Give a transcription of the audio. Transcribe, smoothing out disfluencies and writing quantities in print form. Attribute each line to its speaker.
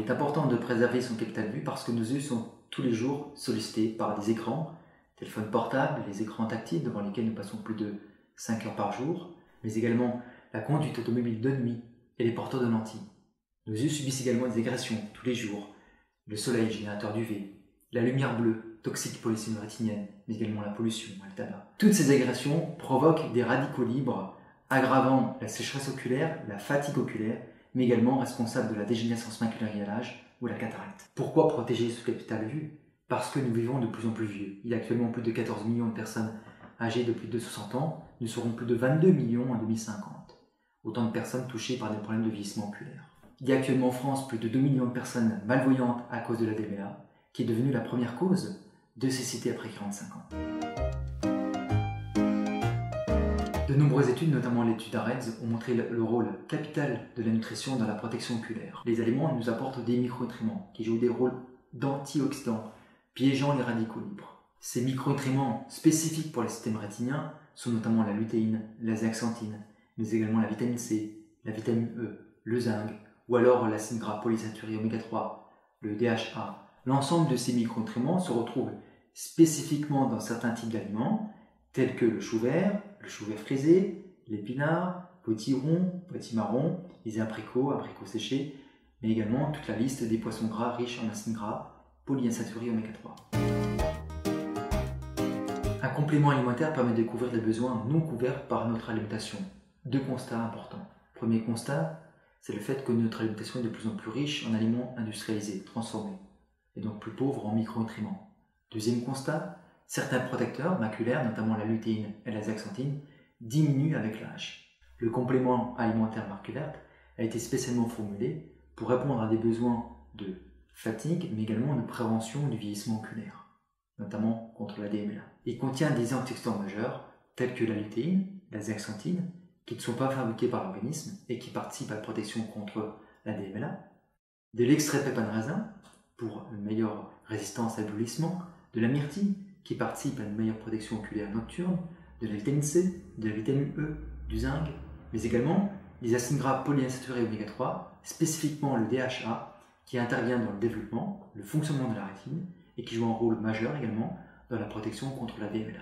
Speaker 1: il est important de préserver son capital vue parce que nos yeux sont tous les jours sollicités par des écrans, téléphones portables, les écrans tactiles devant lesquels nous passons plus de 5 heures par jour, mais également la conduite automobile de nuit et les porteurs de lentilles. Nos yeux subissent également des agressions tous les jours, le soleil générateur d'UV, la lumière bleue, toxique pour les cellules rétiniennes, mais également la pollution et le tabac. Toutes ces agressions provoquent des radicaux libres, aggravant la sécheresse oculaire, la fatigue oculaire, mais également responsables de la dégénérescence maculaire à l'âge ou la cataracte. Pourquoi protéger ce capital vue? Parce que nous vivons de plus en plus vieux. Il y a actuellement plus de 14 millions de personnes âgées de plus de 60 ans, nous serons plus de 22 millions en 2050. Autant de personnes touchées par des problèmes de vieillissement oculaire. Il y a actuellement en France plus de 2 millions de personnes malvoyantes à cause de la DMLA, qui est devenue la première cause de cécité après 45 ans. De nombreuses études, notamment l'étude AREDS, ont montré le rôle capital de la nutrition dans la protection oculaire. Les aliments nous apportent des micronutriments qui jouent des rôles d'antioxydants, piégeant les radicaux libres. Ces micronutriments spécifiques pour le système rétinien sont notamment la lutéine, la zéaxanthine, mais également la vitamine C, la vitamine E, le zinc, ou alors l'acide gras polysaccharide oméga 3, le DHA. L'ensemble de ces micronutriments se retrouvent spécifiquement dans certains types d'aliments, tels que le chou vert frisé, l'épinard, potiron, potimarron, les abricots séchés, mais également toute la liste des poissons gras riches en acides gras polyinsaturés oméga 3. Un complément alimentaire permet de couvrir les besoins non couverts par notre alimentation. Deux constats importants. Premier constat, c'est le fait que notre alimentation est de plus en plus riche en aliments industrialisés, transformés, et donc plus pauvres en micronutriments. Deuxième constat, certains protecteurs maculaires, notamment la lutéine et la zéaxanthine, diminuent avec l'âge. Le complément alimentaire marque verte a été spécialement formulé pour répondre à des besoins de fatigue, mais également de prévention du vieillissement oculaire, notamment contre la DMLA. Il contient des antioxydants majeurs, tels que la lutéine, la zéaxanthine, qui ne sont pas fabriqués par l'organisme et qui participent à la protection contre la DMLA, de l'extrait de pépins de raisin, pour une meilleure résistance à l'éblouissement, de la myrtille, qui participe à une meilleure protection oculaire nocturne, de la vitamine C, de la vitamine E, du zinc, mais également les acides gras polyinsaturés oméga 3, spécifiquement le DHA, qui intervient dans le développement, le fonctionnement de la rétine et qui joue un rôle majeur également dans la protection contre la DMLA.